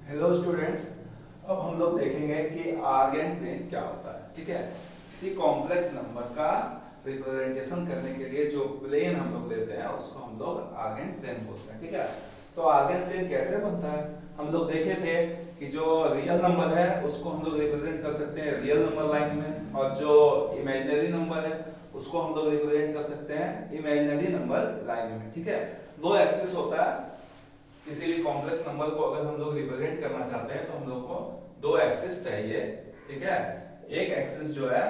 Hello students. अब हम लोग देखेंगे कि आर्गन प्लेन क्या होता है। ठीक है, किसी कॉम्प्लेक्स नंबर का रिप्रेजेंटेशन करने के लिए जो प्लेन हम लोग लेते हैं उसको हम लोग आर्गन प्लेन बोलते हैं। ठीक है, तो आर्गन प्लेन कैसे बनता है हम लोग देखे थे कि जो रियल नंबर है उसको हम लोग रिप्रेजेंट कर सकते हैं रियल नंबर लाइन में, और जो इमेजिनरी नंबर है उसको हम लोग रिप्रेजेंट कर सकते हैं इमेजिनरी नंबर लाइन में। ठीक है, दो एक्सिस होता है किसी भी कॉम्प्लेक्स नंबर को अगर हम लोग रिप्रेजेंट करना चाहते हैं तो हम लोग को दो एक्सिस चाहिए। ठीक है, एक एक्सिस जो है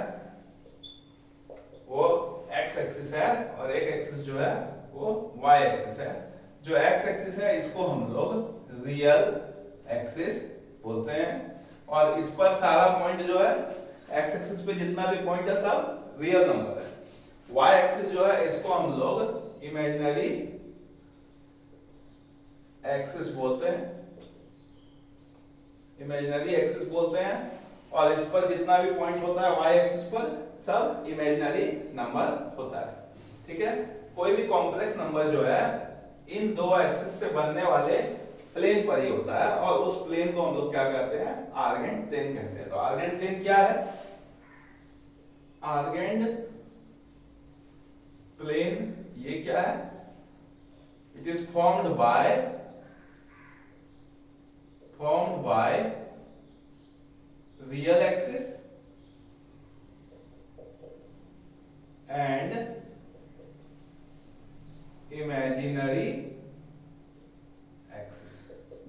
वो एक्स एक्सिस है और एक एक्सिस जो है वो वाई एक्सिस है। जो एक्स एक्सिस है इसको हम लोग रियल एक्सिस बोलते हैं, और इस पर सारा पॉइंट जो है एक्स एक्सिस पे जितना भी पॉइंट है सब रियल नंबर है। वाई एक्सिस जो है इसको हम लोग इमेजिनरी एक्सिस बोलते हैं, इमेजिनरी एक्सिस बोलते हैं, और इस पर जितना भी पॉइंट होता है वाई एक्सिस पर सब इमेजिनरी नंबर होता है। ठीक है, कोई भी कॉम्प्लेक्स नंबर जो है इन दो एक्सिस से बनने वाले प्लेन पर ही होता है, और उस प्लेन को हम लोग क्या कहते हैं, आर्गेंड प्लेन कहते हैं। तो आर्गेंड प्लेन क्या है? आर्गेंड प्लेन ये क्या है? It is formed by real axis and imaginary axis।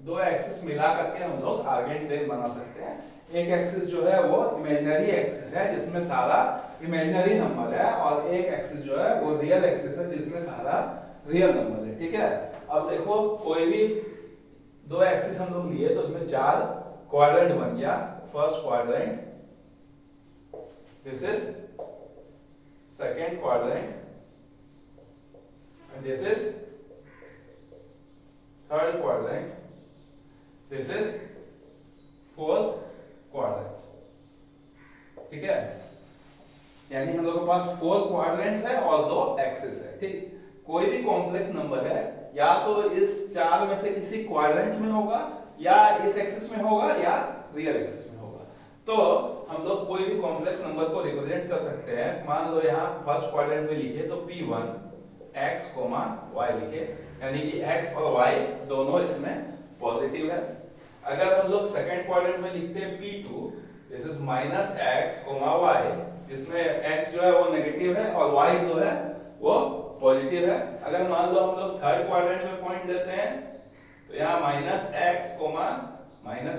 दो एक्सिस मिला करके हम लोग आर्गेंड प्लेन बना सकते हैं। एक एक्सिस जो है वो इमेजिनरी एक्सिस है जिसमें सारा इमेजिनरी नंबर है, और एक एक्सिस जो है वो रियल एक्सिस है जिसमें सारा रियल नंबर है। ठीक है, अब देखो कोई भी दो एक्सिस हम लोग लिए तो उसमें चार क्वाड्रेंट बन गया। First quadrant, this is second quadrant, and this is third quadrant, this is fourth quadrant. ठीक है, यानी हम लोग के पास फोर क्वाड्रेंट्स है और दो एक्सिस है। ठीक, कोई भी कॉम्प्लेक्स नंबर है या तो इस चार में से किसी क्वाड्रेंट में होगा, या इस एक्सिस में होगा, या रियल एक्सिस में होगा। तो हम लोग कोई भी कॉम्प्लेक्स नंबर को रिप्रेजेंट कर सकते हैं। मान लो यहाँ फर्स्ट क्वाड्रेंट में लिखे तो P1 x, y लिखे, यानी कि x और y दोनों इसमें पॉजिटिव है। अगर हम लोग सेकंड क्वाड्रेंट में लिखते हैं P2, this is -x, y, जिसमें x जो है वो नेगेटिव है और y जो है वो पॉजिटिव है। अगर मान लो हम लोग थर्ड क्वाड्रेंट में पॉइंट देते हैं तो यहाँ -x,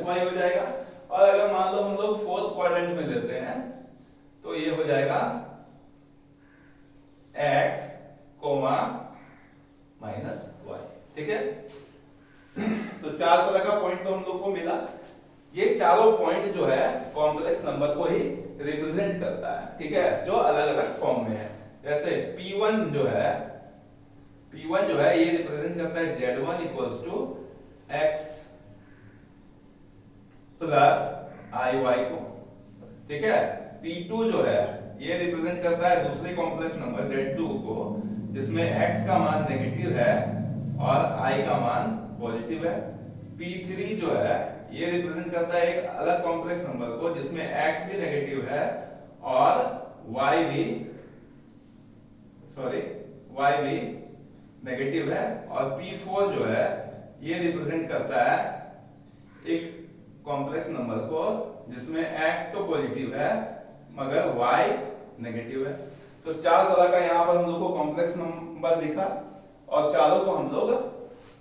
y हो जाएगा, और अगर मान लो हम लोग फोर्थ क्वाड्रेंट में देते हैं तो ये हो जाएगा x, y। ठीक है, तो चार तरह का पॉइंट तो हम लोग को मिला। ये चारों पॉइंट जो है कॉम्प्लेक्स नंबर को ही रिप्रेजेंट करता है। ठीक है, जो अलग अलग फॉर्म में है। जैसे P1 जो है ये रिप्रेजेंट करता है Z1 equals to x plus IY को। ठीक है, P2 जो है ये रिप्रेजेंट करता है दूसरे कॉम्प्लेक्स नंबर Z2 को, जिसमें x का मान नेगेटिव है और I का मान पॉजिटिव है। P3 जो है ये रिप्रेजेंट करता है एक अलग कॉम्प्लेक्स नंबर को जिसमें x भी नेगेटिव है और y भी नेगेटिव है। और P4 जो है ये रिप्रेजेंट करता है एक कॉम्प्लेक्स नंबर को जिसमें x तो पॉजिटिव है मगर y नेगेटिव है। तो चार तरह का यहाँ पर हम लोग को कॉम्प्लेक्स नंबर दिखा, और चारों को हम लोग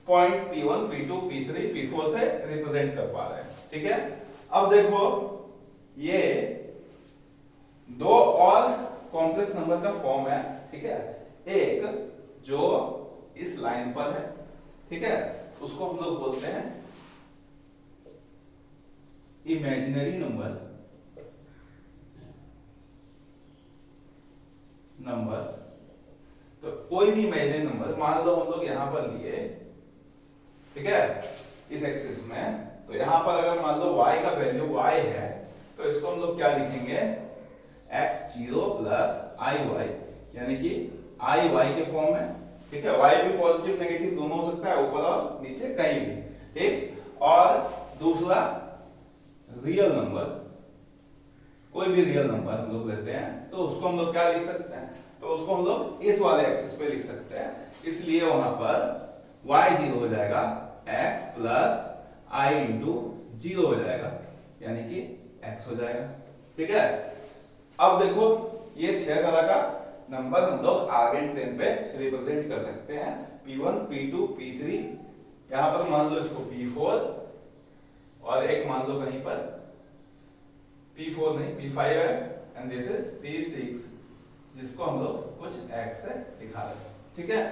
point P1, P2, P3, P4 से रिप्रेजेंट कर पा रहे हैं। ठीक है, अब देखो ये दो और कॉम्प्लेक्स नंबर का फॉर्म है। ठीक है, एक जो इस लाइन पर है, ठीक है, उसको हम लोग बोलते हैं इमेजिनरी नंबर्स। तो कोई भी इमेजिनरी नंबर मान लो हम लोग यहां पर लिए, ठीक है, इस एक्सिस में, तो यहां पर अगर मान लो y का वैल्यू y है तो इसको हम लोग क्या लिखेंगे, x0 प्लस iy, यानी कि iy के फॉर्म में। ठीक है, y भी पॉजिटिव नेगेटिव दोनों हो सकता है, ऊपर और नीचे कहीं भी। ठीक, और दूसरा रियल नंबर, कोई भी रियल नंबर हम लोग लेते हैं तो उसको हम लोग क्या लिख सकते हैं, तो उसको हम लोग इस वाले एक्सिस पे लिख सकते हैं, इसलिए वहां पर y 0 हो जाएगा, x प्लस i इंटू 0 हो जाएगा, यानी कि x हो जाएगा। ठीक है, अब देखो ये 6 तरह का नंबर हम लोग आर्गेन प्लेन पे रिप्रेजेंट कर सकते हैं, p1 p2 p3, यहां पर मान लो इसको p4 और एक मान लो कहीं पर p4 नहीं p5 है, एंड दिस इज p6 जिसको हम लोग कुछ x से दिखा रहे हैं। ठीक है,